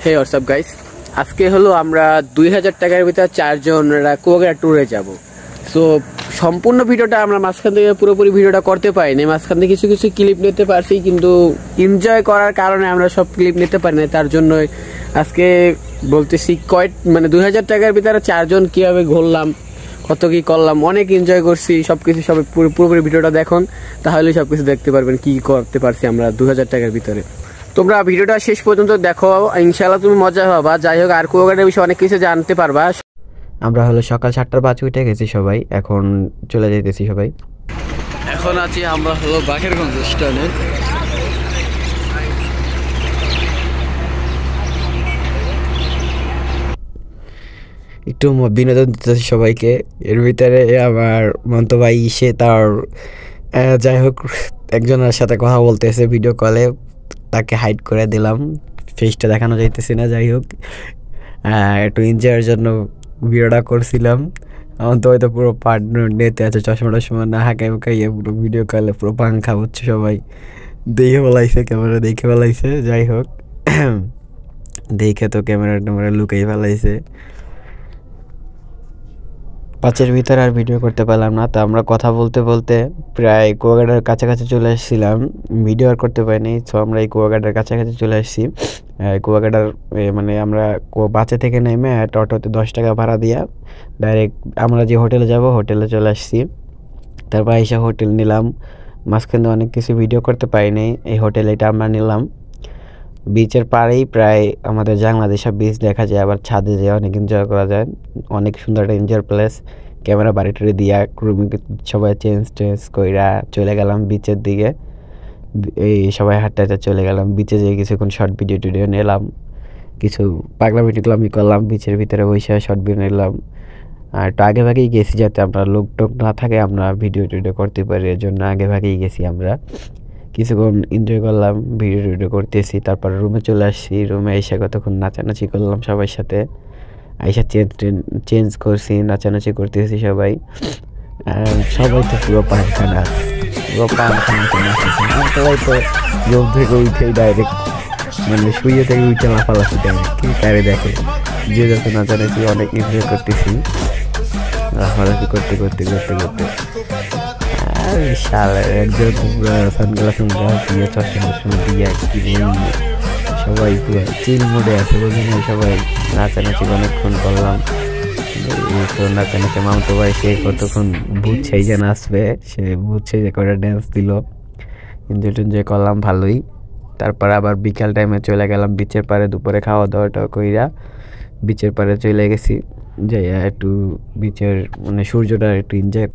হে WhatsApp guys, আজকে হলো আমরা 2000 টাকার ভিতরে 4 জনরা কুয়াকাটা ট্যুরে যাব। সো সম্পূর্ণ ভিডিওটা আমরা মাঝখান থেকে পুরোপুরি ভিডিওটা করতে পারিনি, মাঝখান থেকে কিছু কিছু ক্লিপ নিতে পারছি, কিন্তু এনজয় করার কারণে আমরা সব ক্লিপ নিতে পারি না। তার জন্য আজকে বলতেছি মানে 2000 টাকার ভিতরে 4 জন কীভাবে ঘুরলাম, কত কি করলাম, অনেক এনজয় করছি সবকিছু। সবাই পুরোপুরি ভিডিওটা দেখুন, তাহলেই সবকিছু দেখতে পারবেন কি করতে পারছি আমরা 2000 টাকার ভিতরে। তোমরা ভিডিওটা শেষ পর্যন্ত দেখো, ইনশাআল্লাহ তুমি মজা পাবা। যাই হোক, আর কুয়াকাটার বিষয়ে অনেক কিছু জানতে পারবা। আমরা হলো সকাল 7টার বাজে উঠে গেছি সবাই, এখন চলে যাইতেছি সবাই। এখন আছি আমরা হলো বাকেরগঞ্জ স্ট্যান্ডে। একটু বিনোদন দিতেছি সবাইকে। এর ভিতরে আমার মন্ত ভাই সে তার যাই হোক একজনের সাথে কথা বলতেছে ভিডিও কলে, তাকে হাইড করে দিলাম, ফেসটা দেখানো যাইতেছে না। যাই হোক একটু এনজয়ের জন্য ভিডিওটা করছিলাম। আমার তো হয়তো পুরো পার্টনার নিতে আছে, চশমাটার সময় না হাঁকাই খাইয়ে পুরো ভিডিও কলে পুরো পাংখা হচ্ছে, সবাই দেখে ফেলাইছে, ক্যামেরা দেখে ফেলাইছে। যাই হোক দেখে তো ক্যামেরা লুকাই ফেলাইছে। পাঁচের ভিতরে আর ভিডিও করতে পারলাম না, তো আমরা কথা বলতে বলতে প্রায় কুয়াকাটার কাছাকাছি চলে আসছিলাম, ভিডিও আর করতে পারিনি। তো আমরা এই কুয়াকাটার কাছাকাছি চলে আসছি। কুয়াকাটার মানে আমরা বাসে থেকে নেমে অটোতে 10 টাকা ভাড়া দিয়া ডাইরেক্ট আমরা যে হোটেলে যাব হোটেলে চলে আসছি। তারপর এসে হোটেল নিলাম, মাঝখানে অনেক কিছু ভিডিও করতে পারিনি। এই হোটেল এটা আমরা নিলাম বিচের পাড়েই, প্রায় আমাদের বাংলাদেশের বিচ দেখা যায়, আবার ছাদে যেয়ে অনেক এনজয় করা যায়। অনেক সুন্দর একটা এনজয় প্লেস। ক্যামেরা বাড়ি টুড়ে দিয়া সবাই চেঞ্জ কইরা চলে গেলাম বিচের দিকে। এই সবাই হাঁটতে হাঁটতে চলে গেলাম বিচে, যেয়ে কিছুক্ষণ শর্ট ভিডিও টিডিও নিলাম, কিছু পাগলামি টিগলামি করলাম বিচের ভিতরে বসে শর্ট ভিডিও নিলাম। আর একটু আগে ভাগেই গেছি যাতে আমরা লোক টোক না থাকে, আমরা ভিডিও টিডিও করতে পারি, এর জন্য আগে ভাগেই গেছি আমরা। কিছুক্ষণ এনজয় করলাম, ভিডিও টিডিও করতেছি। তারপর রুমে চলে আসছি, রুমে এসে কতক্ষণ নাচানাচি করলাম সবার সাথে। আইসা চেঞ্জ করছি, নাচানাচি করতেছি সবাই। সবাই তো পুরো পায়খানা, পুরো পায়খানা সবাই তো রুম থেকে উঠেই ডাইরেক্ট মানে শুয়ে থেকে উঠে লাফালাফি ডাইরেক্ট, কি কারে দেখে যে যত নাচানাচি অনেক এনজয় করতেছি, লাফালাফি করতে করতে করতে করতে একজন সানগ্লাস দিয়ে চশমা দিয়ে সবাই পুরো চিল মোডে আছে, বুঝলি সবাই নাচানাচি অনেকক্ষণ করলাম। নাচানাচি মামতো ভাই সে কতক্ষণ বুঝছে যে নাচবে, সে বুঝছে যে কটা ড্যান্স দিল, এনজয় টেনজয় করলাম ভালোই। তারপর আবার বিকাল টাইমে চলে গেলাম বিচের পাড়ে, দুপুরে খাওয়া দাওয়াটা কইরা বিচের পাড়ে চলে গেছি, যাই একটু বিচের মানে সূর্যটা একটু এনজয়।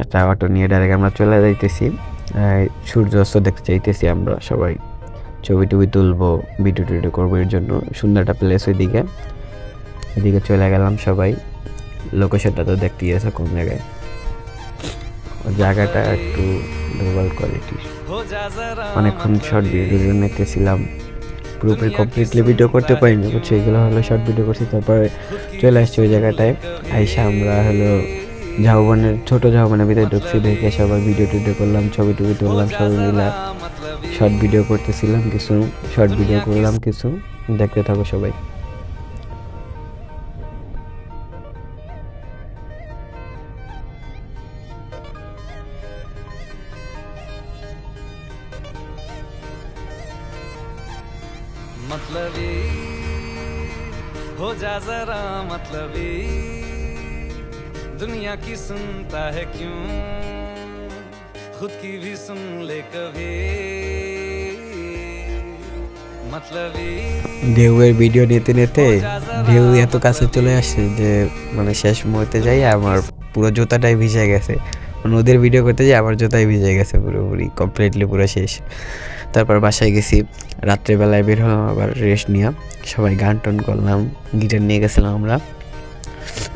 একটা অটো নিয়ে ডাইরেক্ট আমরা চলে যাইতেছি, সূর্য অস্ত দেখতে চাইতেছি। আমরা সবাই ছবি টবি তুলবো, ভিডিও টিডিও করবো, এর জন্য সুন্দর একটা প্লেস ওইদিকে, এদিকে চলে গেলাম সবাই। লোকেশনটা তো দেখতে গেছে কোন জায়গায়, জায়গাটা একটু গ্লোবাল কোয়ালিটির। অনেকক্ষণ শর্ট ভিডিও নিতেছিলাম, পুরোপুরি কমপ্লিটলি ভিডিও করতে পারিনি, বুঝছো, এগুলো হলো শর্ট ভিডিও করছি। তারপরে চলে আসছি ওই জায়গাটায়। আইসা আমরা হলো ঝাউবনের ছোট ঝাউবনের ভিতরে ঢুকছি, ঢুকে সবাই ভিডিও টিডিও করলাম, ছবি টবি তুললাম, সবাই মিলে শর্ট ভিডিও করতেছিলাম, কিছু শর্ট ভিডিও করলাম, কিছু দেখতে থাকো সবাই। मतलबी हो जा जरा मतलबी, दुनिया की सुनता है क्यों, खुद की भी सुन ले कभी मतलबी। ঢেউয়ের ভিডিও নিতে নিতে ঢেউ এত কাছে চলে আসছে যে মানে শেষ মুহূর্তে যাই আমার পুরো জুতাটাই ভিজে গেছে, নদীর ভিডিও করতে যাই আমার জুতাই ভিজে গেছে পুরোপুরি কমপ্লিটলি পুরো শেষ। তারপর বাসায় গেছি, রাত্রেবেলায় বের হলাম আবার রেস্ট নিয়ে, সবাই গান টান করলাম, গিটার নিয়ে গেছিলাম আমরা।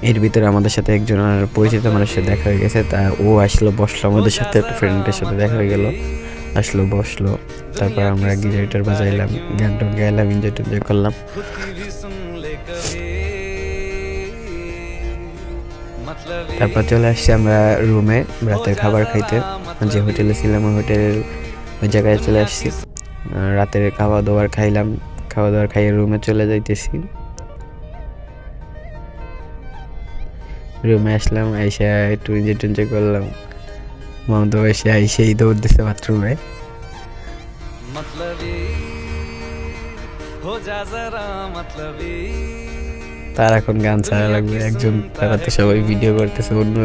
এর ভিতরে আমাদের সাথে একজন পরিচিত মানুষের দেখা হয়ে গেছে, তা ও আসলো বসলো আমাদের সাথে, একটা ফ্রেন্ডের সাথে দেখা হয়ে গেল, আসলো বসলো। তারপর আমরা গিটার বাজাইলাম, গান টান গাইলাম, এনজয় টেনজয় করলাম। তারপর চলে আসছি আমরা রুমে রাতের খাবার খাইতে, যে হোটেলে ছিলাম ওই হোটেলের ওই জায়গায় চলে আসছি। রাতের খাওয়া দাওয়ার খাইলাম, খাওয়া দাওয়া খাইয়ে রুমে চলে যাইতেছি। রুমে আসলাম, আইসা একটু এনজয় করলাম। মামতো এসে আইসেই দৌড় দিচ্ছে বাথরুমে। তার এখন গান ছাড়া লাগবে একজন, তারা তো সবাই ভিডিও করতেছে অন্য।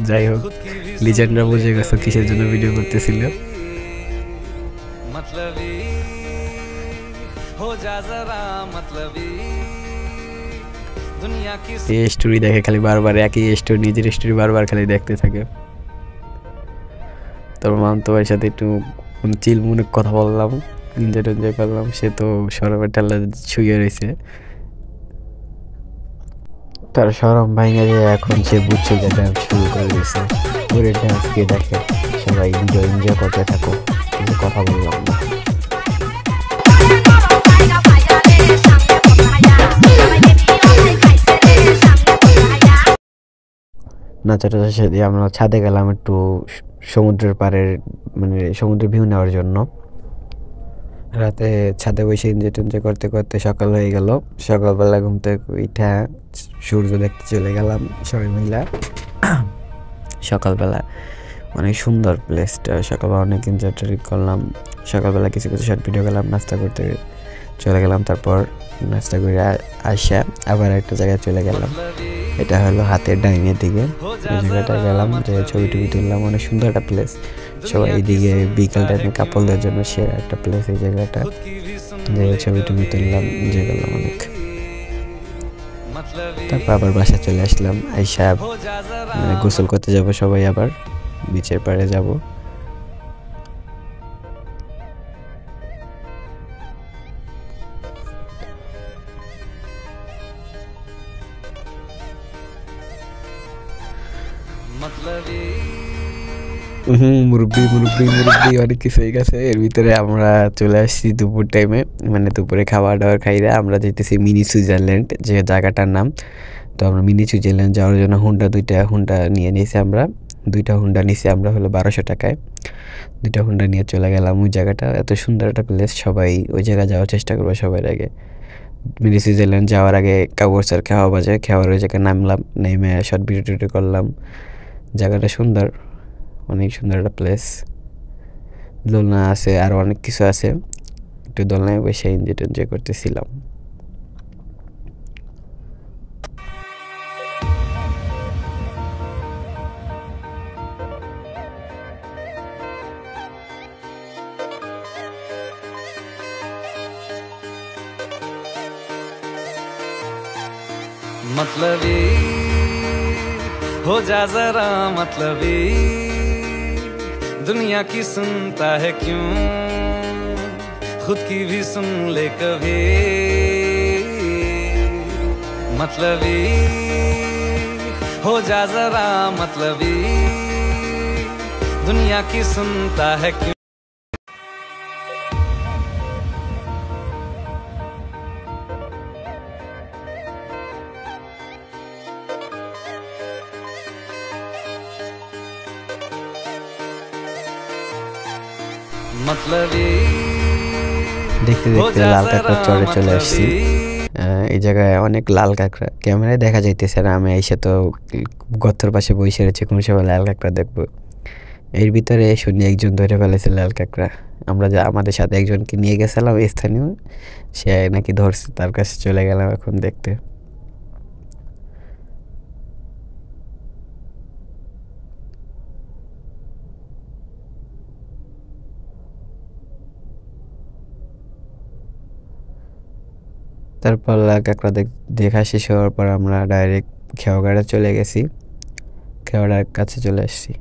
যাই হোক, লিজেন্ডরা বুঝে গেছে কিসের জন্য ভিডিও করতেছিল। এই স্টোরি দেখে খালি বারবার একই স্টোরি, নিজের স্টোরি বারবার খালি দেখতে থাকে। তোর মামতো ভাইয়ের সাথে একটু চিল মনে কথা বললাম, এনজয় করলাম। সে তো সরমের ঠাল্লা শুয়ে রয়েছে, তার সরম ভাঙে দিয়ে এখন সে বুঝছে যে ডান্স শুরু করে দিয়েছে। ওরে ডান্স কে দেখে, সবাই এনজয় করতে থাকো, কিন্তু কথা বললাম না। নাচাটা শেষে দিয়ে আমরা ছাদে গেলাম একটু সমুদ্রের পাড়ের মানে সমুদ্রের ভিউ নেওয়ার জন্য। রাতে ছাদে বসে এনজয় করতে করতে সকাল হয়ে গেল। সকালবেলা ঘুম থেকে উঠা সূর্য দেখতে চলে গেলাম সবাই মিলা। সকালবেলা অনেক সুন্দর প্লেসটা, সকালবেলা অনেক এনজয় করলাম। সকালবেলা কিছু শর্ট ভিডিও গেলাম, নাস্তা করতে চলে গেলাম। তারপর নাস্তা করে আসা আবার একটা জায়গায় চলে গেলাম, এটা হলো হাতের ডাইনের দিকে। এই জায়গাটায় গেলাম, যে ছবি টবি তুললাম। অনেক সুন্দর একটা প্লেস, সবাই এইদিকে বিকেল টাইমে কাপলদের জন্য সেরা একটা প্লেস এই জায়গাটা। যে ছবি টবি তুললাম, এনজয় করলাম অনেক। তারপর আবার বাসা চলে আসলাম। আইসা গোসল করতে যাব, সবাই আবার বিচের পাড়ে যাব। মুরব্বি অনেক কিছু হয়ে গেছে। এর ভিতরে আমরা চলে আসছি দুপুর টাইমে, মানে দুপুরে খাওয়া দাওয়ার খাইরা আমরা যেতেছি মিনি সুইজারল্যান্ড, যে জায়গাটার নাম। তো আমরা মিনি সুইজারল্যান্ড যাওয়ার জন্য দুইটা হুন্ডা নিয়ে নিয়েছি। আমরা দুইটা হুন্ডা নিয়েছি আমরা হলো 1200 টাকায়। দুইটা হুন্ডা নিয়ে চলে গেলাম ওই জায়গাটা। এত সুন্দর একটা প্লেস, সবাই ওই জায়গায় যাওয়ার চেষ্টা করবো সবার আগে। মিনি সুইজারল্যান্ড যাওয়ার আগে কাগজের খাওয়া বাজে, খাওয়ার ওই জায়গায় নামলাম, নেমে শর্ট ভিডিও করলাম। জায়গাটা সুন্দর, অনেক সুন্দর একটা প্লেস। দোলনা আছে, আর অনেক কিছু আছে। একটু দোলনায় বসে এনজয় করতেছিলাম। मतलबी हो जा जरा मतलबी, दुनिया की सुनता है क्यों, खुद की भी सुन ले कभी। मतलबी हो जा जरा मतलबी, दुनिया की सुनता है क्यों। দেখতে দেখতে লাল কাঁকড়া চড়ে চলে আসছি। এই জায়গায় অনেক লাল কাঁকড়া ক্যামেরায় দেখা যাইতেছে না, আমি এসে তো গর্তের পাশে বসে রয়েছে, কোন সময় লাল কাঁকড়া দেখবো। এর ভিতরে শুনি একজন ধরে ফেলেছে লাল কাঁকড়া। আমরা আমাদের সাথে একজনকে নিয়ে গেছিলাম স্থানীয়, সে নাকি ধরছে, তার কাছে চলে গেলাম এখন দেখতে। তারপর কাঁকড়া দেখা শেষ হওয়ার পর আমরা ডাইরেক্ট খেওয়াঘাটে চলে গেছি, খেওয়াঘাটের কাছে চলে আসছি।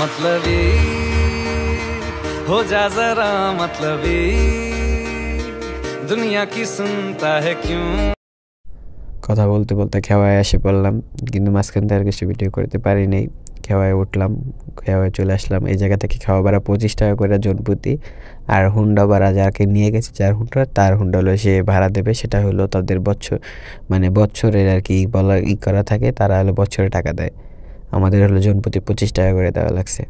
मतलबी हो जा जरा मतलबी, दुनिया की सुनता है क्यों। কথা বলতে বলতে খেওয়ায় এসে পড়লাম, কিন্তু মাঝখান থেকে আর কিছু ভিডিও করতে পারি নাই। খেওয়ায় উঠলাম, খেওয়ায় চলে আসলাম। এই জায়গা থেকে খাওয়া ভাড়া 25 টাকা করে জনপ্রতি। আর হুন্ডা ভাড়া যাকে নিয়ে গেছে, যার হুন্ডা তার হুন্ডা হলো সে ভাড়া দেবে, সেটা হলো তাদের বছরের আর কি বলা করা থাকে, তারা হলো বছরে টাকা দেয়। আমাদের হলো জনপ্রতি 25 টাকা করে দেওয়া লাগছে।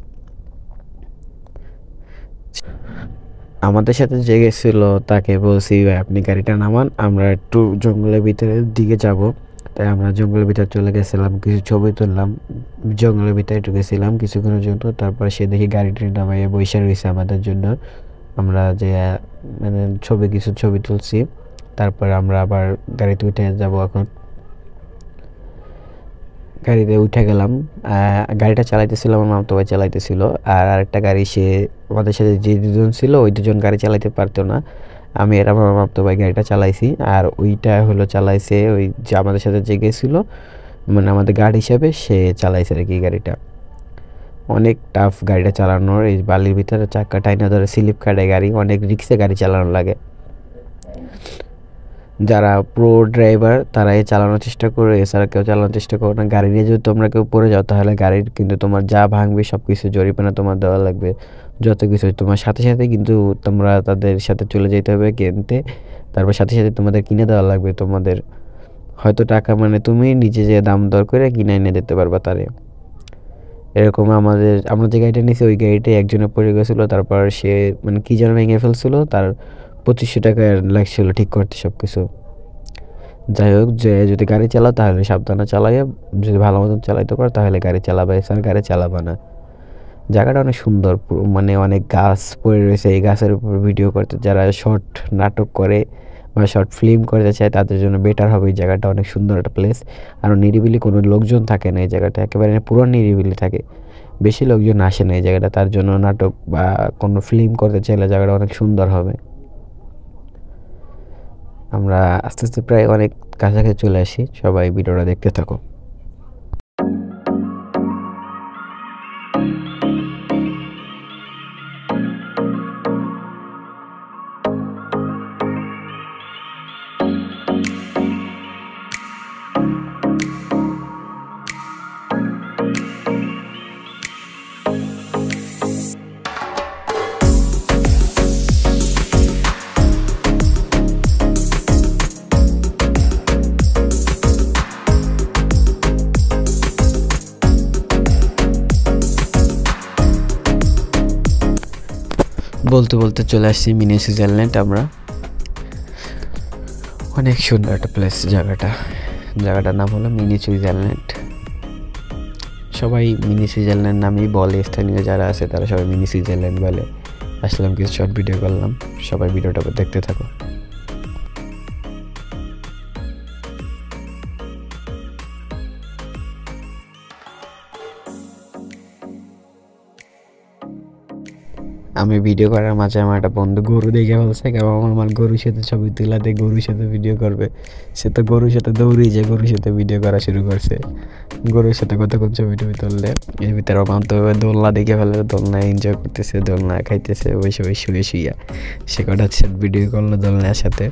আমাদের সাথে যে গেছিল তাকে বলছি ভাই আপনি গাড়িটা নামান, আমরা একটু জঙ্গলের ভিতরের দিকে যাব। তাই আমরা জঙ্গলের ভিতরে চলে গেছিলাম, কিছু ছবি তুললাম, জঙ্গলের ভিতরে ঢুকেছিলাম কিছুক্ষণের জন্য। তারপর সে দেখি গাড়িটি নামাইয়ে বসে রয়েছে আমাদের জন্য। আমরা যে মানে কিছু ছবি তুলছি। তারপর আমরা আবার গাড়িতে উঠে যাব। এখন গাড়িতে উঠে গেলাম। গাড়িটা চালাইতেছিল আমার মামাতো ভাই চালাইতেছিল, আর আরেকটা গাড়ি সে আমাদের সাথে যে দুজন ছিল ওই দুজন গাড়ি চালাইতে পারতো না, আমি আর আমার মামাতো ভাই গাড়িটা চালাইছি। আর ওইটা হলো চালাইছে ওই যে আমাদের সাথে যে গেছিলো, মানে আমাদের গাড়ি হিসাবে সে চালাইছে আর কি গাড়িটা। অনেক টাফ গাড়িটা চালানোর, এই বালির ভিতরে চাক্কা টাইনা ধরে স্লিপ কাটে গাড়ি, অনেক রিক্সে গাড়ি চালানো লাগে। যারা প্রো ড্রাইভার তারাই চালানোর চেষ্টা করে, এছাড়া কেউ চালানোর চেষ্টা করো না। গাড়ি নিয়ে যদি তোমরা কেউ পড়ে যাও তাহলে গাড়ির কিন্তু তোমার যা ভাঙবে সব কিছু জরিমানা তোমার দেওয়া লাগবে, যত কিছু তোমার সাথে সাথে কিন্তু তোমরা তাদের সাথে চলে যেতে হবে কিনতে, তারপর সাথে সাথে তোমাদের কিনে দেওয়া লাগবে। তোমাদের হয়তো টাকা মানে তুমি নিজে যে দাম দর করে কিনে এনে দিতে পারবা তারে। এরকম আমরা যে গাড়িটা নিয়েছি ওই গাড়িটাই একজনে পড়ে গেছিলো, তারপর সে মানে কী যেন ভেঙে ফেলছিলো, তার 2500 টাকা লাগছিল ঠিক করতে সব কিছু। যাই হোক, যে যদি গাড়ি চালাও তাহলে সাবধানে চালাইয়া, যদি ভালো মতন চালাইতে পারো তাহলে গাড়ি চালাবে, এছাড়া গাড়ি চালাবা না। জায়গাটা অনেক সুন্দর, মানে অনেক গাছ পড়ে রয়েছে, এই গাছের উপর ভিডিও করতে যারা শর্ট নাটক করে বা শর্ট ফিল্ম করতে চায় তাদের জন্য বেটার হবে। এই জায়গাটা অনেক সুন্দর একটা প্লেস, আর নিরিবিলি, কোনো লোকজন থাকে না এই জায়গাটা, একেবারে পুরো নিরিবিলি থাকে, বেশি লোকজন আসে না এই জায়গাটা। তার জন্য নাটক বা কোনো ফিল্ম করতে চাইলে জায়গাটা অনেক সুন্দর হবে। আমরা আস্তে আস্তে প্রায় অনেক কাছাকাছি চলে আসি, সবাই ভিডিওটা দেখতে থাকো। বলতে বলতে চলে আসছি মিনি সুইজারল্যান্ড। আমরা অনেক সুন্দর একটা প্লেস, জায়গাটার নাম হলো মিনি সুইজারল্যান্ড। সবাই মিনি সুইজারল্যান্ড নামেই বলে, স্থানীয় যারা আছে তারা সবাই মিনি সুইজারল্যান্ড বলে। আসলাম, কিছু শর্ট ভিডিও করলাম, সবাই ভিডিওটা দেখতে থাকো। আমি ভিডিও করার মাঝে আমার একটা বন্ধু গরু দেখে বলছে আমার গরুর সাথে ছবি তুলাতে, গরুর সাথে ভিডিও করবে। সে তো গরুর সাথে দৌড়িয়ে যায়, গরুর সাথে ভিডিও করা শুরু করছে। গরুর সাথে কতক্ষণ ছবি টবি তুললে, এর ভিতরে দোলনা দেখে ফেলে, দোলনা এনজয় করতেছে, দোলনা খাইতেছে, বসে বসে শুয়ে সে কটা ভিডিও করলো দোলনার সাথে।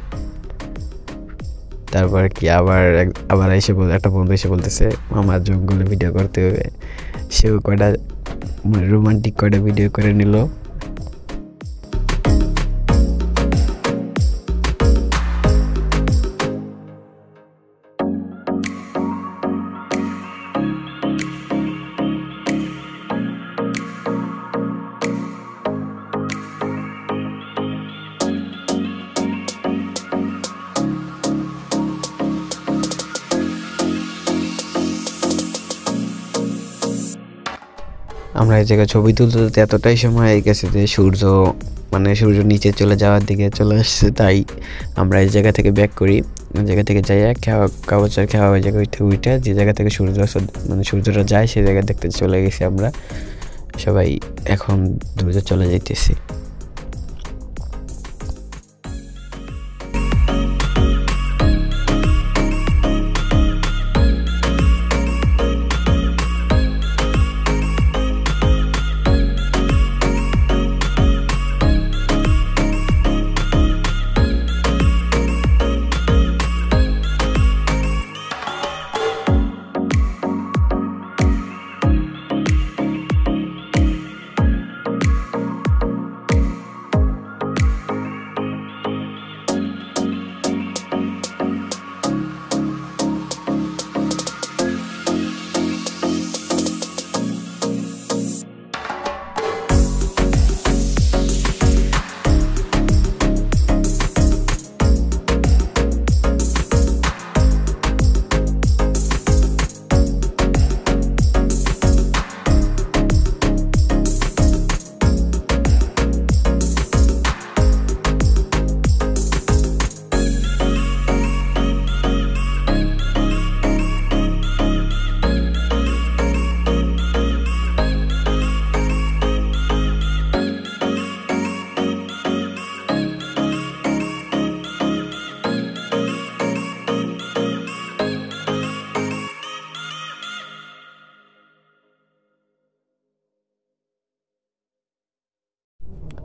তারপর কি আবার এসে একটা বন্ধু এসে বলতেছে আমার জঙ্গলে ভিডিও করতে হবে, সেও কটা রোমান্টিক কটা ভিডিও করে নিল। আমরা এই জায়গায় ছবি তুলতে তুলতে এতটাই সময় হয়ে গেছে যে সূর্য নিচে চলে যাওয়ার দিকে চলে আসছে, তাই আমরা এই জায়গা থেকে ব্যাক করি। জায়গা থেকে যাইয়া কাগজের খাওয়া ওই জায়গায় উঠে যে জায়গা থেকে সূর্যটা যায় সেই জায়গা দেখতে চলে গেছি আমরা সবাই। এখন দ্রুত চলে যাইতেছি।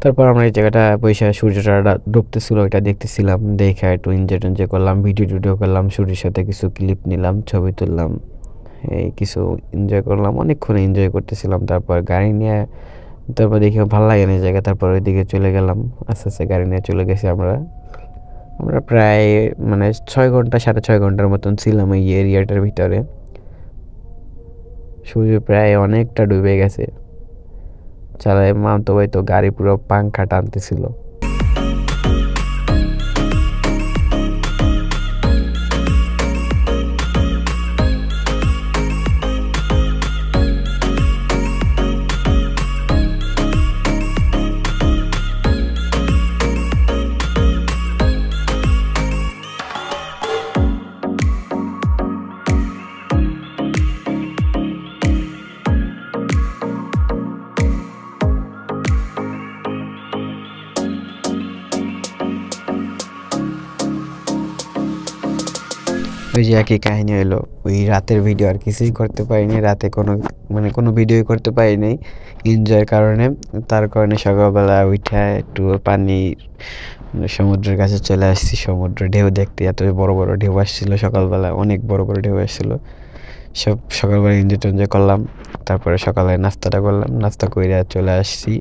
তারপর আমরা এই জায়গাটা বসে সূর্যটা ডুবতেছিল ওইটা দেখতেছিলাম, দেখে একটু এনজয় করলাম, ভিডিও করলাম, সূর্যের সাথে কিছু ক্লিপ নিলাম, ছবি তুললাম, এই কিছু এনজয় করলাম, অনেকক্ষণ এনজয় করতেছিলাম। তারপর গাড়ি নিয়ে তারপর দেখে ভালো লাগে না জায়গা, তারপর ওইদিকে চলে গেলাম, আস্তে আস্তে গাড়ি নিয়ে চলে গেছি আমরা প্রায় মানে 6 ঘন্টা 6.5 ঘন্টার মতন ছিলাম এই এরিয়াটার ভিতরে। সূর্য প্রায় অনেকটা ডুবে গেছে, চালায় মামতো ভাই তো গাড়ি পুরো পাংখা টানতেছিল। ওই যে একই কাহিনী হলো, ওই রাতের ভিডিও আর কিছুই করতে পারিনি, রাতে কোনো ভিডিও করতে পারিনি এনজয়ের কারণে। তার কারণে সকালবেলা উঠে একটু সমুদ্রের কাছে চলে আসছি, সমুদ্র ঢেউ দেখতে। এত বড় বড় ঢেউ আসছিল সকালবেলা, অনেক বড় বড় ঢেউ আসছিল। সব সকালবেলা এনজয় করলাম। তারপরে সকালে নাস্তাটা করলাম, নাস্তা করে চলে আসছি,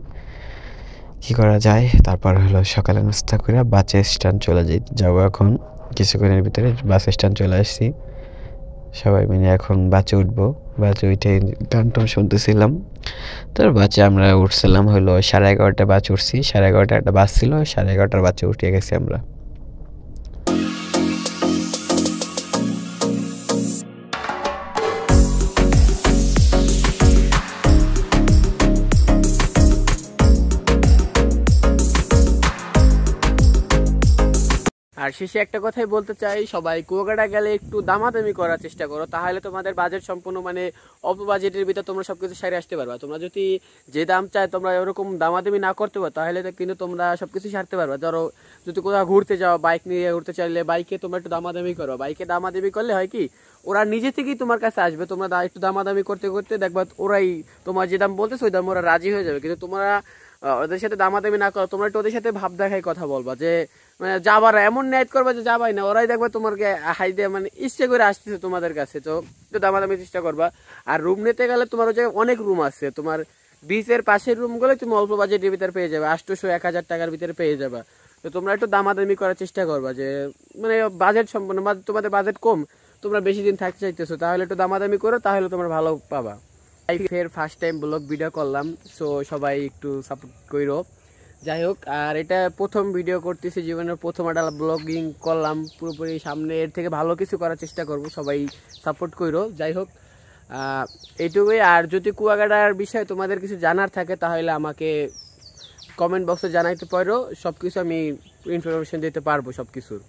কি করা যায়। তারপর হলো সকালে নাস্তা করে বাসে স্ট্যান্ড চলে যাবো এখন কিছুক্ষণের ভিতরে। বাস স্ট্যান্ড চলে আসছি, সবাই মিলে এখন বাসে উঠবো। বাসে উঠে গান টান শুনতেছিলাম। তার বাসে আমরা উঠছিলাম হলো 11:30 বাসে উঠছি, 11:30 একটা বাস ছিল, 11:30 বাসে উঠে গেছি আমরা। আর শেষে একটা কথাই বলতে চাই, সবাই কুয়াকাটা গেলে একটু দামাদামি করার চেষ্টা করো, তাহলে তোমাদের বাজেট সম্পূর্ণ মানে অল্প বাজেটের ভিতরে তোমরা সবকিছু সারে আসতে পারবা। তোমরা যদি যে দাম চায় তোমরা এরকম দামাদামি না করতে পারো, তাহলে তো কিন্তু তোমরা সবকিছু সারতে পারবা। ধরো যদি কোথাও ঘুরতে যাও, বাইক নিয়ে ঘুরতে চাইলে বাইকে তোমরা একটু দামাদামি করো। বাইকে দামাদামি করলে হয় কি, ওরা নিজে থেকেই তোমার কাছে আসবে। তোমরা একটু দামাদামি করতে করতে দেখবা ওরাই তোমার যে দাম বলতেছে ওই দাম ওরা রাজি হয়ে যাবে। কিন্তু তোমরা ওদের সাথে দামাদামি না করো, তোমরা একটু ওদের সাথে ভাব দেখাই কথা বলবা যে মানে যাবার এমন ন্যায় করবা যে যাবাই না, ওরাই দেখবা তোমাকে হাই দিয়ে মানে ইচ্ছে করে আসতেছে তোমাদের কাছে। তো একটু দামাদামি চেষ্টা করবা। আর রুম নিতে গেলে তোমার ওই জায়গায় অনেক রুম আছে, তোমার বিচের পাশের রুমগুলো তুমি অল্প বাজেটের ভিতরে পেয়ে যাবে, 800-1000 টাকার ভিতরে পেয়ে যাবা। তো তোমরা একটু দামাদামি করার চেষ্টা করবা, যে মানে বাজেট সম্পূর্ণ তোমাদের বাজেট কম, তোমরা বেশি দিন থাকতে চাইতেছো, তাহলে একটু দামাদামি করো, তাহলে তোমরা ভালো পাবা। ফের ফার্স্ট টাইম ব্লগ ভিডিও করলাম, সো সবাই একটু সাপোর্ট করো। যাই হোক, আর এটা প্রথম ভিডিও করতেছি, জীবনের প্রথম একটা ব্লগিং করলাম পুরোপুরি। সামনে এর থেকে ভালো কিছু করার চেষ্টা করব, সবাই সাপোর্ট করো। যাই হোক, এইটুকুই। আর যদি কুয়াকাটার বিষয়ে তোমাদের কিছু জানার থাকে তাহলে আমাকে কমেন্ট বক্সে জানাইতে পারো, সব কিছু আমি ইনফরমেশন দিতে পারবো সব কিছুর।